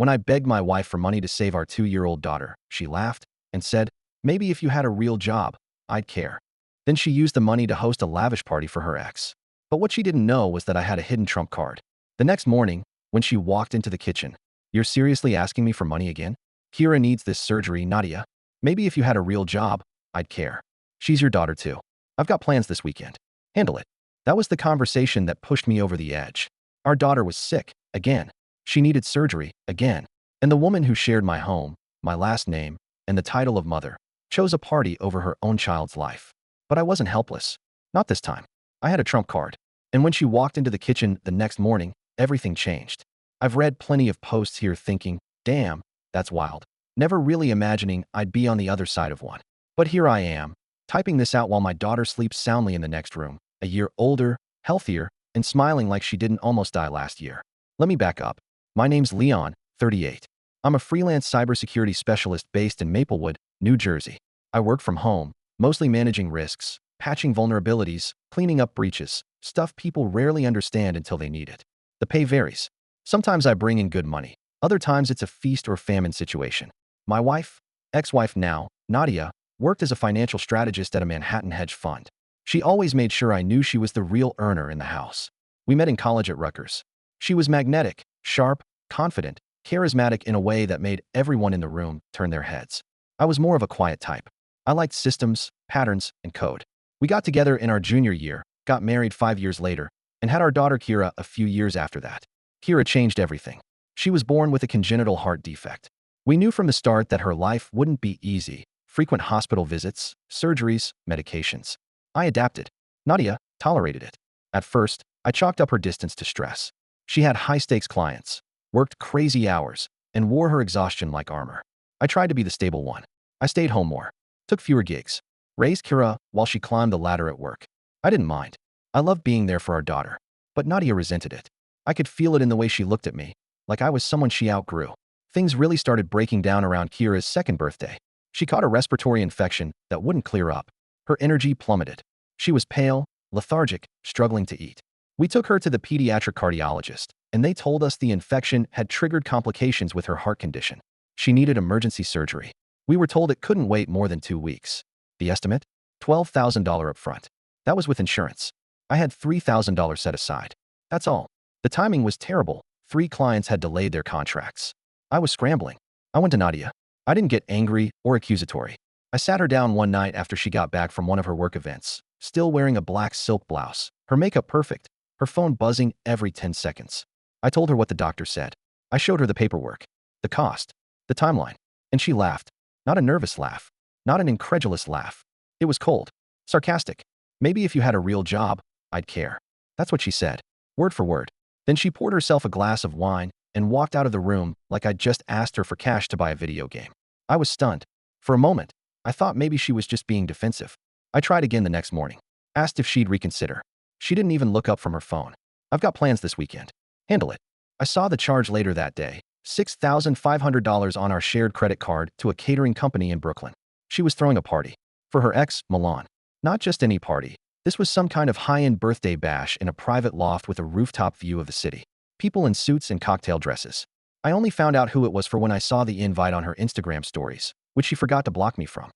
When I begged my wife for money to save our 2-year-old daughter, she laughed and said, maybe if you had a real job, I'd care. Then she used the money to host a lavish party for her ex. But what she didn't know was that I had a hidden trump card. The next morning, when she walked into the kitchen, "You're seriously asking me for money again? Kira needs this surgery, Nadia. Maybe if you had a real job, I'd care. She's your daughter too. I've got plans this weekend. Handle it." That was the conversation that pushed me over the edge. Our daughter was sick, again. She needed surgery, again. And the woman who shared my home, my last name, and the title of mother, chose a party over her own child's life. But I wasn't helpless. Not this time. I had a trump card. And when she walked into the kitchen the next morning, everything changed. I've read plenty of posts here thinking, damn, that's wild. Never really imagining I'd be on the other side of one. But here I am, typing this out while my daughter sleeps soundly in the next room, a year older, healthier, and smiling like she didn't almost die last year. Let me back up. My name's Leon, 38. I'm a freelance cybersecurity specialist based in Maplewood, New Jersey. I work from home, mostly managing risks, patching vulnerabilities, cleaning up breaches, stuff people rarely understand until they need it. The pay varies. Sometimes I bring in good money. Other times it's a feast or famine situation. My wife, ex-wife now, Nadia, worked as a financial strategist at a Manhattan hedge fund. She always made sure I knew she was the real earner in the house. We met in college at Rutgers. She was magnetic, sharp, confident, charismatic in a way that made everyone in the room turn their heads. I was more of a quiet type. I liked systems, patterns, and code. We got together in our junior year, got married 5 years later, and had our daughter Kira a few years after that. Kira changed everything. She was born with a congenital heart defect. We knew from the start that her life wouldn't be easy. Frequent hospital visits, surgeries, medications. I adapted. Nadia tolerated it. At first, I chalked up her distance to stress. She had high-stakes clients, worked crazy hours, and wore her exhaustion like armor. I tried to be the stable one. I stayed home more, took fewer gigs, raised Kira while she climbed the ladder at work. I didn't mind. I loved being there for our daughter. But Nadia resented it. I could feel it in the way she looked at me, like I was someone she outgrew. Things really started breaking down around Kira's second birthday. She caught a respiratory infection that wouldn't clear up. Her energy plummeted. She was pale, lethargic, struggling to eat. We took her to the pediatric cardiologist, and they told us the infection had triggered complications with her heart condition. She needed emergency surgery. We were told it couldn't wait more than 2 weeks. The estimate? $12,000 upfront. That was with insurance. I had $3,000 set aside. That's all. The timing was terrible. 3 clients had delayed their contracts. I was scrambling. I went to Nadia. I didn't get angry or accusatory. I sat her down one night after she got back from one of her work events, still wearing a black silk blouse, her makeup perfect, her phone buzzing every 10 seconds. I told her what the doctor said. I showed her the paperwork, the cost, the timeline, and she laughed. Not a nervous laugh, not an incredulous laugh. It was cold, sarcastic. "Maybe if you had a real job, I'd care." That's what she said, word for word. Then she poured herself a glass of wine and walked out of the room like I'd just asked her for cash to buy a video game. I was stunned. For a moment, I thought maybe she was just being defensive. I tried again the next morning, asked if she'd reconsider. She didn't even look up from her phone. "I've got plans this weekend. Handle it." I saw the charge later that day, $6,500 on our shared credit card to a catering company in Brooklyn. She was throwing a party. For her ex, Milan. Not just any party. This was some kind of high-end birthday bash in a private loft with a rooftop view of the city. People in suits and cocktail dresses. I only found out who it was for when I saw the invite on her Instagram stories, which she forgot to block me from.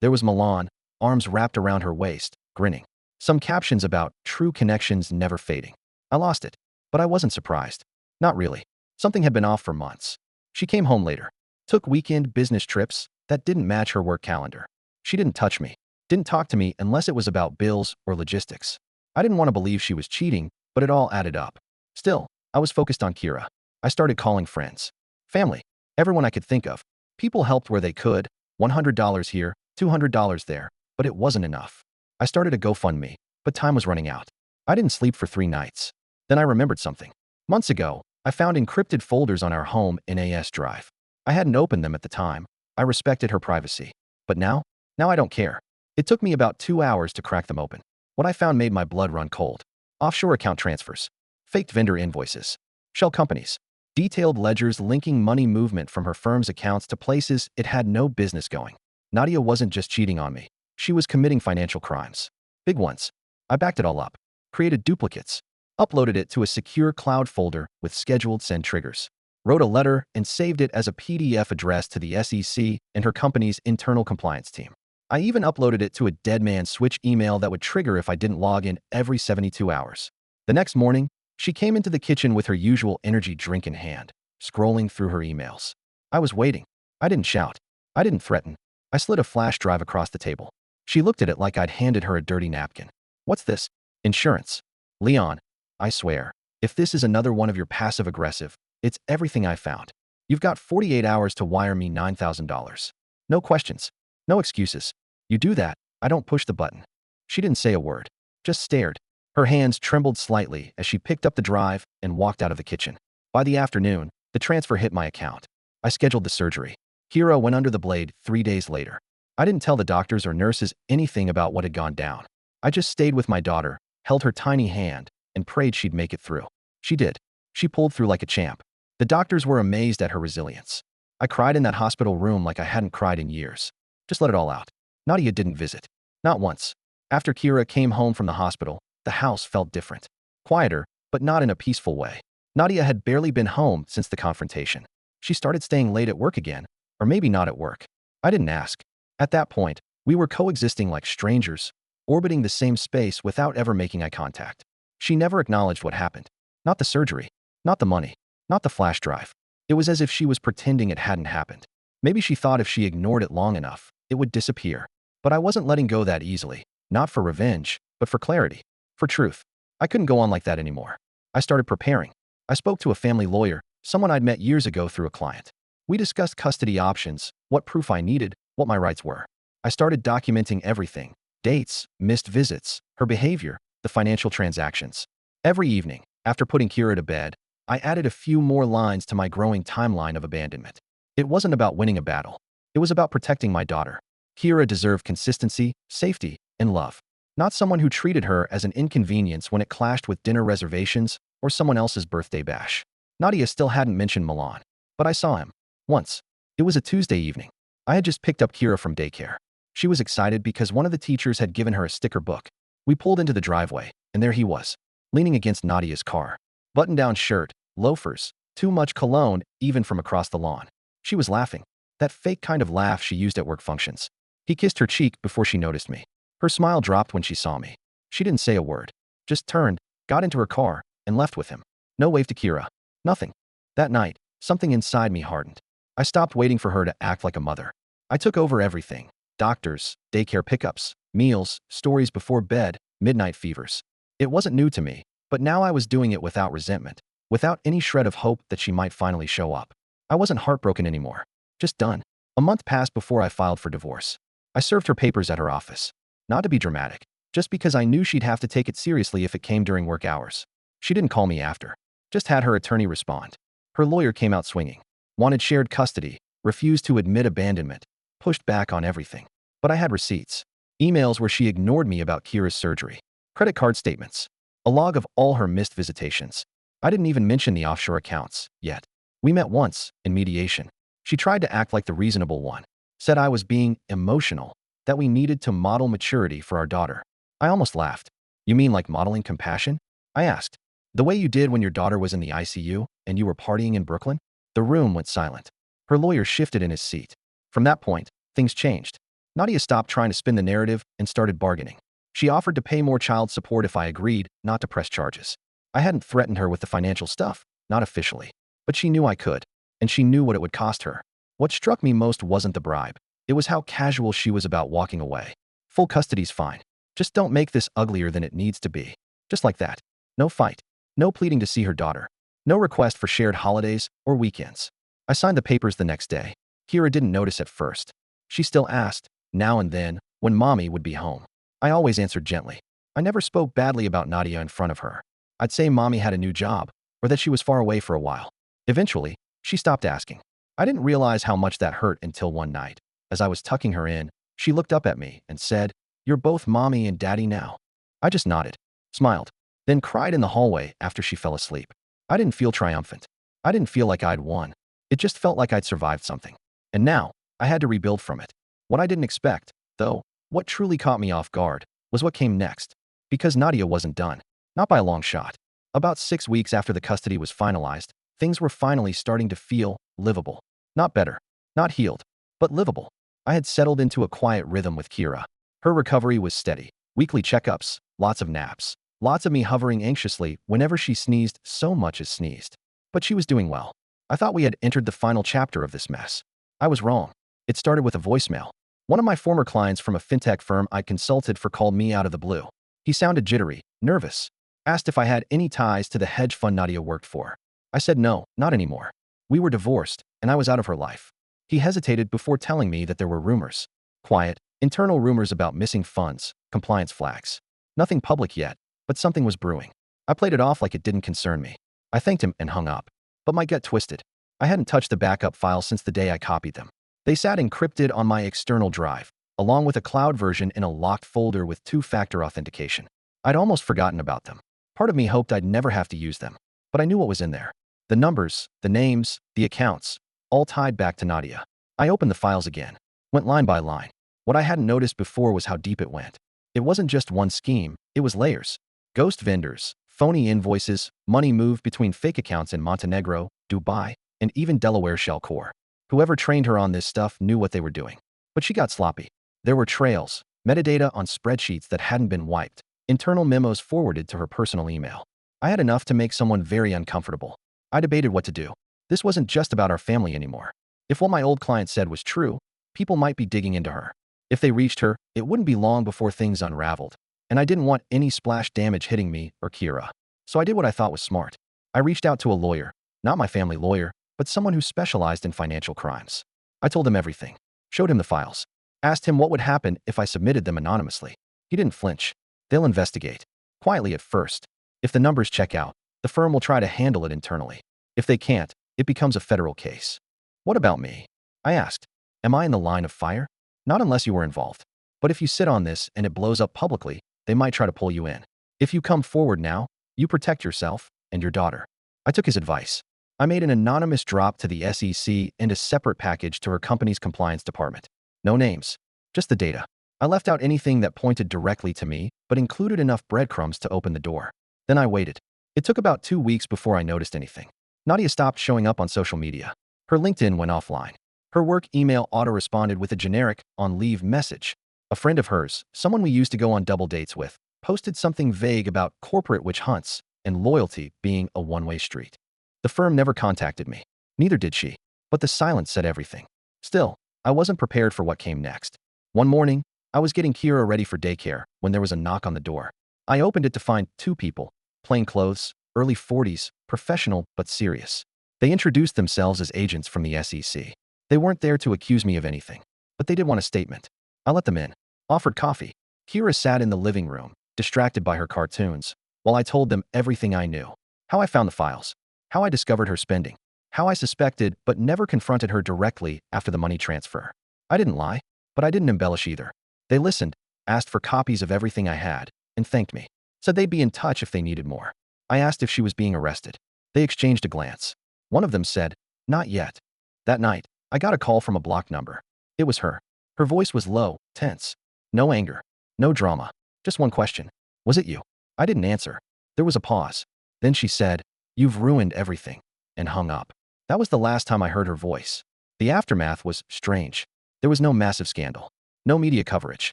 There was Milan, arms wrapped around her waist, grinning. Some captions about true connections never fading. I lost it, but I wasn't surprised. Not really. Something had been off for months. She came home later. Took weekend business trips that didn't match her work calendar. She didn't touch me. Didn't talk to me unless it was about bills or logistics. I didn't want to believe she was cheating, but it all added up. Still, I was focused on Kira. I started calling friends, family, everyone I could think of. People helped where they could, $100 here, $200 there, but it wasn't enough. I started a GoFundMe, but time was running out. I didn't sleep for 3 nights. Then I remembered something. Months ago, I found encrypted folders on our home NAS drive. I hadn't opened them at the time. I respected her privacy. But now I don't care. It took me about 2 hours to crack them open. What I found made my blood run cold. Offshore account transfers, faked vendor invoices, shell companies, detailed ledgers linking money movement from her firm's accounts to places it had no business going. Nadia wasn't just cheating on me. She was committing financial crimes. Big ones. I backed it all up, created duplicates, uploaded it to a secure cloud folder with scheduled send triggers. wrote a letter, and saved it as a PDF addressed to the SEC and her company's internal compliance team. I even uploaded it to a dead man switch email that would trigger if I didn't log in every 72 hours. The next morning, she came into the kitchen with her usual energy drink in hand, scrolling through her emails. I was waiting. I didn't shout. I didn't threaten. I slid a flash drive across the table. She looked at it like I'd handed her a dirty napkin. What's this? Insurance. Leon, I swear, if this is another one of your passive-aggressive, it's everything I found. You've got 48 hours to wire me $9,000. No questions. No excuses. You do that, I don't push the button. She didn't say a word, just stared. Her hands trembled slightly as she picked up the drive and walked out of the kitchen. By the afternoon, the transfer hit my account. I scheduled the surgery. Kira went under the blade 3 days later. I didn't tell the doctors or nurses anything about what had gone down. I just stayed with my daughter, held her tiny hand, and prayed she'd make it through. She did. She pulled through like a champ. The doctors were amazed at her resilience. I cried in that hospital room like I hadn't cried in years. Just let it all out. Nadia didn't visit. Not once. After Kira came home from the hospital, the house felt different. Quieter, but not in a peaceful way. Nadia had barely been home since the confrontation. She started staying late at work again, or maybe not at work. I didn't ask. At that point, we were coexisting like strangers, orbiting the same space without ever making eye contact. She never acknowledged what happened. Not the surgery, not the money, not the flash drive. It was as if she was pretending it hadn't happened. Maybe she thought if she ignored it long enough, it would disappear. But I wasn't letting go that easily, not for revenge, but for clarity, for truth. I couldn't go on like that anymore. I started preparing. I spoke to a family lawyer, someone I'd met years ago through a client. We discussed custody options, what proof I needed, what my rights were. I started documenting everything: dates, missed visits, her behavior, the financial transactions. Every evening, after putting Kira to bed, I added a few more lines to my growing timeline of abandonment. It wasn't about winning a battle. It was about protecting my daughter. Kira deserved consistency, safety, and love. Not someone who treated her as an inconvenience when it clashed with dinner reservations or someone else's birthday bash. Nadia still hadn't mentioned Milan, but I saw him. Once. It was a Tuesday evening. I had just picked up Kira from daycare. She was excited because one of the teachers had given her a sticker book. We pulled into the driveway, and there he was, leaning against Nadia's car. Button-down shirt, loafers, too much cologne even from across the lawn. She was laughing. That fake kind of laugh she used at work functions. He kissed her cheek before she noticed me. Her smile dropped when she saw me. She didn't say a word. Just turned, got into her car, and left with him. No wave to Kira. Nothing. That night, something inside me hardened. I stopped waiting for her to act like a mother. I took over everything. Doctors, daycare pickups, meals, stories before bed, midnight fevers. It wasn't new to me, but now I was doing it without resentment, without any shred of hope that she might finally show up. I wasn't heartbroken anymore. Just done. A month passed before I filed for divorce. I served her papers at her office. Not to be dramatic, just because I knew she'd have to take it seriously if it came during work hours. She didn't call me after. Just had her attorney respond. Her lawyer came out swinging. Wanted shared custody, refused to admit abandonment, pushed back on everything. But I had receipts. Emails where she ignored me about Kira's surgery. Credit card statements. A log of all her missed visitations. I didn't even mention the offshore accounts, yet. We met once, in mediation. She tried to act like the reasonable one. Said I was being emotional, that we needed to model maturity for our daughter. I almost laughed. You mean like modeling compassion? I asked. The way you did when your daughter was in the ICU and you were partying in Brooklyn? The room went silent. Her lawyer shifted in his seat. From that point, things changed. Nadia stopped trying to spin the narrative and started bargaining. She offered to pay more child support if I agreed not to press charges. I hadn't threatened her with the financial stuff, not officially. But she knew I could, and she knew what it would cost her. What struck me most wasn't the bribe. It was how casual she was about walking away. Full custody's fine. Just don't make this uglier than it needs to be. Just like that. No fight. No pleading to see her daughter. No request for shared holidays or weekends. I signed the papers the next day. Kira didn't notice at first. She still asked, now and then, when mommy would be home. I always answered gently. I never spoke badly about Nadia in front of her. I'd say mommy had a new job, or that she was far away for a while. Eventually, she stopped asking. I didn't realize how much that hurt until one night. As I was tucking her in, she looked up at me and said, "You're both mommy and daddy now." I just nodded, smiled, then cried in the hallway after she fell asleep. I didn't feel triumphant. I didn't feel like I'd won. It just felt like I'd survived something. And now, I had to rebuild from it. What I didn't expect, though, what truly caught me off guard, was what came next. Because Nadia wasn't done. Not by a long shot. About 6 weeks after the custody was finalized, Things were finally starting to feel livable. Not better, not healed, but livable. I had settled into a quiet rhythm with Kira. Her recovery was steady. Weekly checkups, lots of naps, lots of me hovering anxiously whenever she sneezed so much as sneezed. But she was doing well. I thought we had entered the final chapter of this mess. I was wrong. It started with a voicemail. One of my former clients from a fintech firm I consulted for called me out of the blue. He sounded jittery, nervous, asked if I had any ties to the hedge fund Nadia worked for. I said no, not anymore. We were divorced, and I was out of her life. He hesitated before telling me that there were rumors. Quiet, internal rumors about missing funds, compliance flags. Nothing public yet, but something was brewing. I played it off like it didn't concern me. I thanked him and hung up. But my gut twisted. I hadn't touched the backup files since the day I copied them. They sat encrypted on my external drive, along with a cloud version in a locked folder with two-factor authentication. I'd almost forgotten about them. Part of me hoped I'd never have to use them. But I knew what was in there. The numbers, the names, the accounts, all tied back to Nadia. I opened the files again, went line by line. What I hadn't noticed before was how deep it went. It wasn't just one scheme, it was layers. Ghost vendors, phony invoices, money moved between fake accounts in Montenegro, Dubai, and even Delaware Shell Corp. Whoever trained her on this stuff knew what they were doing. But she got sloppy. There were trails, metadata on spreadsheets that hadn't been wiped, internal memos forwarded to her personal email. I had enough to make someone very uncomfortable. I debated what to do. This wasn't just about our family anymore. If what my old client said was true, people might be digging into her. If they reached her, it wouldn't be long before things unraveled. And I didn't want any splash damage hitting me or Kira. So I did what I thought was smart. I reached out to a lawyer, not my family lawyer, but someone who specialized in financial crimes. I told him everything, showed him the files, asked him what would happen if I submitted them anonymously. He didn't flinch. They'll investigate. Quietly at first. If the numbers check out, the firm will try to handle it internally. If they can't, it becomes a federal case. What about me? I asked. Am I in the line of fire? Not unless you were involved. But if you sit on this and it blows up publicly, they might try to pull you in. If you come forward now, you protect yourself and your daughter. I took his advice. I made an anonymous drop to the SEC and a separate package to her company's compliance department. No names, just the data. I left out anything that pointed directly to me, but included enough breadcrumbs to open the door. Then I waited. It took about 2 weeks before I noticed anything. Nadia stopped showing up on social media. Her LinkedIn went offline. Her work email auto-responded with a generic on-leave message. A friend of hers, someone we used to go on double dates with, posted something vague about corporate witch hunts and loyalty being a one-way street. The firm never contacted me. Neither did she. But the silence said everything. Still, I wasn't prepared for what came next. One morning, I was getting Kira ready for daycare when there was a knock on the door. I opened it to find 2 people, plain clothes, early 40s, professional but serious. They introduced themselves as agents from the SEC. They weren't there to accuse me of anything, but they did want a statement. I let them in, offered coffee. Kira sat in the living room, distracted by her cartoons, while I told them everything I knew. How I found the files, how I discovered her spending, how I suspected but never confronted her directly after the money transfer. I didn't lie, but I didn't embellish either. They listened, asked for copies of everything I had, and thanked me. Said they'd be in touch if they needed more. I asked if she was being arrested. They exchanged a glance. One of them said, "Not yet." That night, I got a call from a blocked number. It was her. Her voice was low, tense. No anger, no drama. Just one question. "Was it you?" I didn't answer. There was a pause. Then she said, "You've ruined everything," and hung up. That was the last time I heard her voice. The aftermath was strange. There was no massive scandal. No media coverage.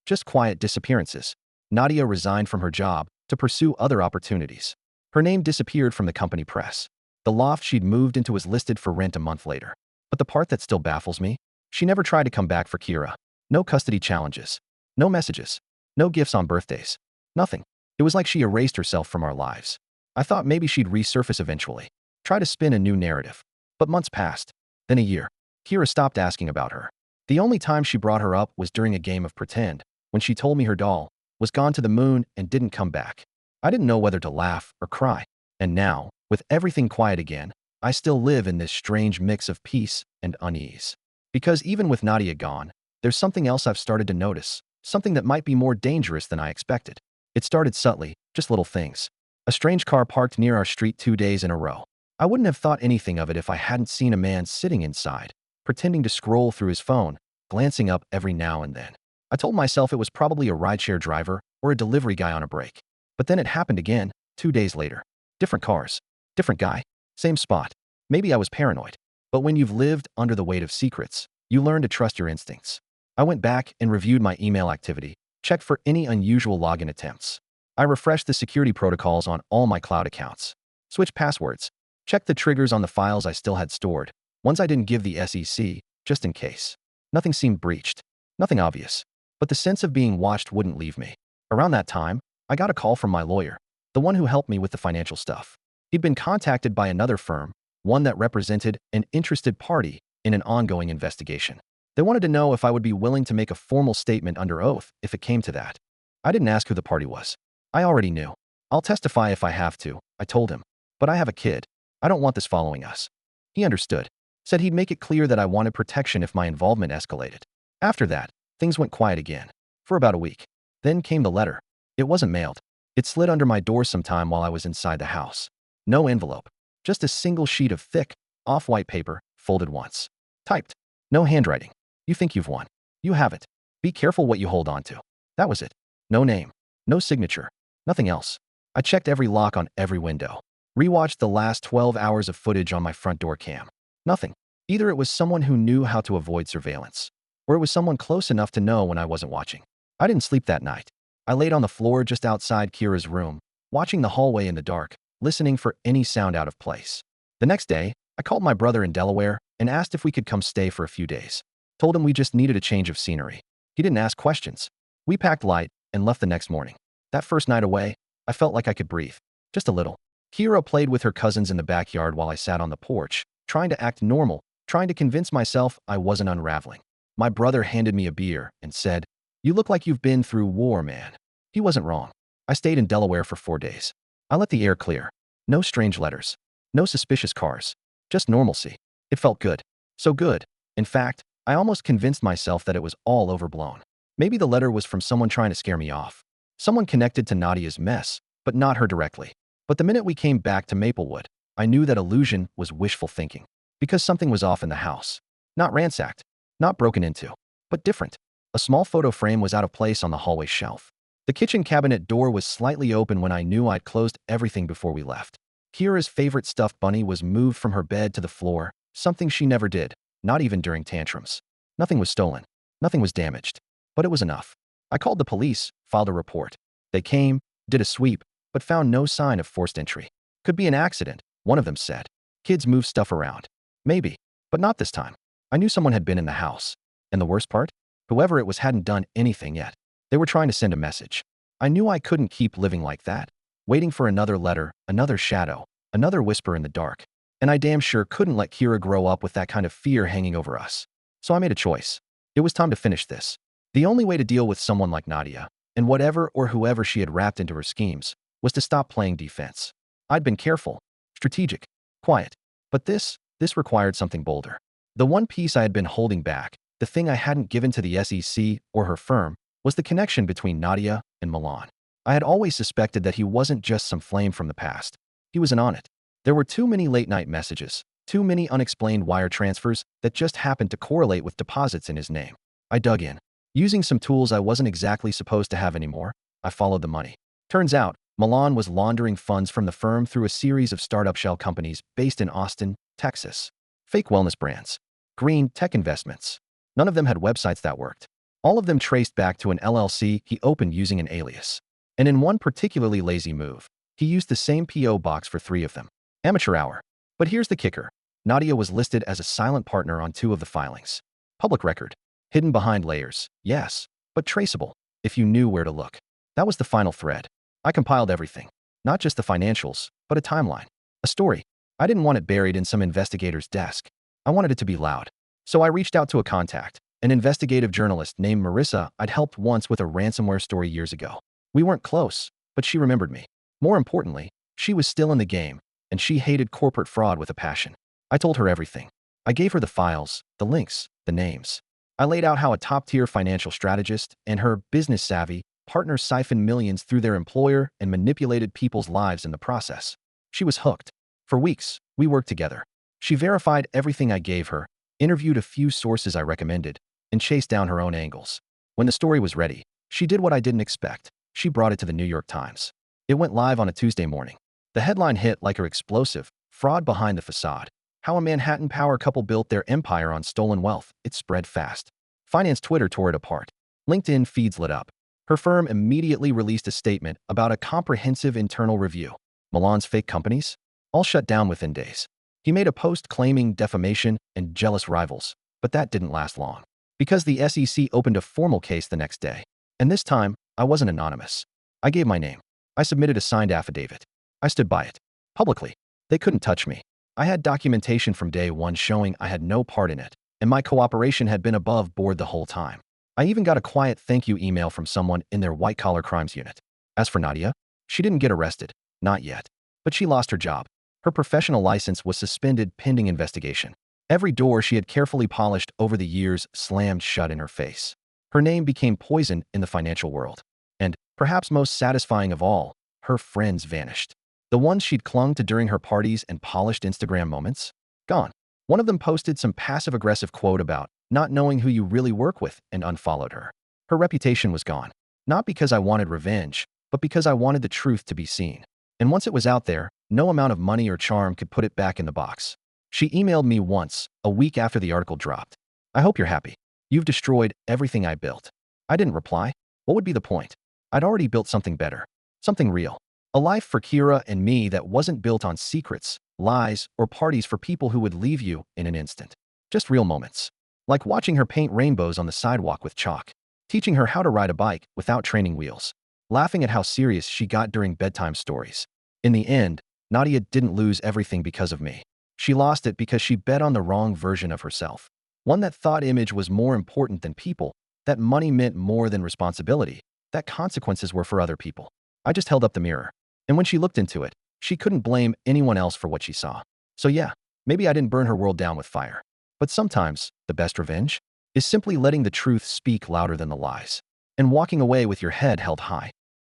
Just quiet disappearances. Nadia resigned from her job to pursue other opportunities. Her name disappeared from the company press. The loft she'd moved into was listed for rent a month later. But the part that still baffles me, she never tried to come back for Kira. No custody challenges. No messages. No gifts on birthdays. Nothing. It was like she erased herself from our lives. I thought maybe she'd resurface eventually. Try to spin a new narrative. But months passed. Then a year. Kira stopped asking about her. The only time she brought her up was during a game of pretend, when she told me her doll was gone to the moon and didn't come back. I didn't know whether to laugh or cry. And now, with everything quiet again, I still live in this strange mix of peace and unease. Because even with Nadia gone, there's something else I've started to notice, something that might be more dangerous than I expected. It started subtly, just little things. A strange car parked near our street 2 days in a row. I wouldn't have thought anything of it if I hadn't seen a man sitting inside, pretending to scroll through his phone, glancing up every now and then. I told myself it was probably a rideshare driver or a delivery guy on a break. But then it happened again, 2 days later. Different cars, different guy, same spot. Maybe I was paranoid. But when you've lived under the weight of secrets, you learn to trust your instincts. I went back and reviewed my email activity, checked for any unusual login attempts. I refreshed the security protocols on all my cloud accounts, switched passwords, checked the triggers on the files I still had stored, ones I didn't give the SEC, just in case. Nothing seemed breached. Nothing obvious. But the sense of being watched wouldn't leave me. Around that time, I got a call from my lawyer, the one who helped me with the financial stuff. He'd been contacted by another firm, one that represented an interested party in an ongoing investigation. They wanted to know if I would be willing to make a formal statement under oath if it came to that. I didn't ask who the party was. I already knew. I'll testify if I have to, I told him. But I have a kid. I don't want this following us. He understood. Said he'd make it clear that I wanted protection if my involvement escalated. After that, things went quiet again. For about a week. Then came the letter. It wasn't mailed. It slid under my door sometime while I was inside the house. No envelope. Just a single sheet of thick, off-white paper, folded once. Typed. No handwriting. You think you've won. You haven't. Be careful what you hold on to. That was it. No name. No signature. Nothing else. I checked every lock on every window. Rewatched the last 12 hours of footage on my front door cam. Nothing. Either it was someone who knew how to avoid surveillance, or it was someone close enough to know when I wasn't watching. I didn't sleep that night. I laid on the floor just outside Kira's room, watching the hallway in the dark, listening for any sound out of place. The next day, I called my brother in Delaware and asked if we could come stay for a few days. Told him we just needed a change of scenery. He didn't ask questions. We packed light and left the next morning. That first night away, I felt like I could breathe. Just a little. Kira played with her cousins in the backyard while I sat on the porch, trying to act normal, trying to convince myself I wasn't unraveling. My brother handed me a beer and said, "You look like you've been through war, man." He wasn't wrong. I stayed in Delaware for 4 days. I let the air clear. No strange letters. No suspicious cars. Just normalcy. It felt good. So good. In fact, I almost convinced myself that it was all overblown. Maybe the letter was from someone trying to scare me off. Someone connected to Nadia's mess, but not her directly. But the minute we came back to Maplewood, I knew that illusion was wishful thinking. Because something was off in the house. Not ransacked. Not broken into. But different. A small photo frame was out of place on the hallway shelf. The kitchen cabinet door was slightly open when I knew I'd closed everything before we left. Kira's favorite stuffed bunny was moved from her bed to the floor, something she never did, not even during tantrums. Nothing was stolen. Nothing was damaged. But it was enough. I called the police, filed a report. They came, did a sweep, but found no sign of forced entry. Could be an accident, one of them said. Kids move stuff around. Maybe, but not this time. I knew someone had been in the house. And the worst part? Whoever it was hadn't done anything yet. They were trying to send a message. I knew I couldn't keep living like that, waiting for another letter, another shadow, another whisper in the dark. And I damn sure couldn't let Kira grow up with that kind of fear hanging over us. So I made a choice. It was time to finish this. The only way to deal with someone like Nadia, and whatever or whoever she had wrapped into her schemes, was to stop playing defense. I'd been careful, strategic, quiet. But this required something bolder. The one piece I had been holding back, the thing I hadn't given to the SEC or her firm, was the connection between Nadia and Milan. I had always suspected that he wasn't just some flame from the past. He was in on it. There were too many late-night messages, too many unexplained wire transfers that just happened to correlate with deposits in his name. I dug in. Using some tools I wasn't exactly supposed to have anymore, I followed the money. Turns out, Milan was laundering funds from the firm through a series of startup shell companies based in Austin, Texas. Fake wellness brands. Green tech investments. None of them had websites that worked. All of them traced back to an LLC he opened using an alias. And in one particularly lazy move, he used the same P.O. box for 3 of them. Amateur hour. But here's the kicker. Nadia was listed as a silent partner on 2 of the filings. Public record. Hidden behind layers, yes, but traceable, if you knew where to look. That was the final thread. I compiled everything. Not just the financials, but a timeline. A story. I didn't want it buried in some investigator's desk. I wanted it to be loud. So I reached out to a contact, an investigative journalist named Marissa I'd helped once with a ransomware story years ago. We weren't close, but she remembered me. More importantly, she was still in the game, and she hated corporate fraud with a passion. I told her everything. I gave her the files, the links, the names. I laid out how a top-tier financial strategist and her business-savvy partner siphoned millions through their employer and manipulated people's lives in the process. She was hooked. For weeks, we worked together. She verified everything I gave her, interviewed a few sources I recommended, and chased down her own angles. When the story was ready, she did what I didn't expect. She brought it to the New York Times. It went live on a Tuesday morning. The headline hit like her explosive, fraud behind the facade. How a Manhattan power couple built their empire on stolen wealth. It spread fast. Finance Twitter tore it apart. LinkedIn feeds lit up. Her firm immediately released a statement about a comprehensive internal review. Milan's fake companies? All shut down within days. He made a post claiming defamation and jealous rivals, but that didn't last long. Because the SEC opened a formal case the next day. And this time, I wasn't anonymous. I gave my name. I submitted a signed affidavit. I stood by it. Publicly. They couldn't touch me. I had documentation from day one showing I had no part in it, and my cooperation had been above board the whole time. I even got a quiet thank you email from someone in their white-collar crimes unit. As for Nadia, she didn't get arrested. Not yet. But she lost her job. Her professional license was suspended pending investigation. Every door she had carefully polished over the years slammed shut in her face. Her name became poison in the financial world. And, perhaps most satisfying of all, her friends vanished. The ones she'd clung to during her parties and polished Instagram moments? Gone. One of them posted some passive-aggressive quote about not knowing who you really work with and unfollowed her. Her reputation was gone. Not because I wanted revenge, but because I wanted the truth to be seen. And once it was out there, no amount of money or charm could put it back in the box. She emailed me once, a week after the article dropped. I hope you're happy. You've destroyed everything I built. I didn't reply. What would be the point? I'd already built something better. Something real. A life for Kira and me that wasn't built on secrets, lies, or parties for people who would leave you in an instant. Just real moments. Like watching her paint rainbows on the sidewalk with chalk. Teaching her how to ride a bike without training wheels. Laughing at how serious she got during bedtime stories. In the end, Nadia didn't lose everything because of me. She lost it because she bet on the wrong version of herself. One that thought image was more important than people, that money meant more than responsibility, that consequences were for other people. I just held up the mirror. And when she looked into it, she couldn't blame anyone else for what she saw. So yeah, maybe I didn't burn her world down with fire. But sometimes, the best revenge is simply letting the truth speak louder than the lies. And walking away with your head held high.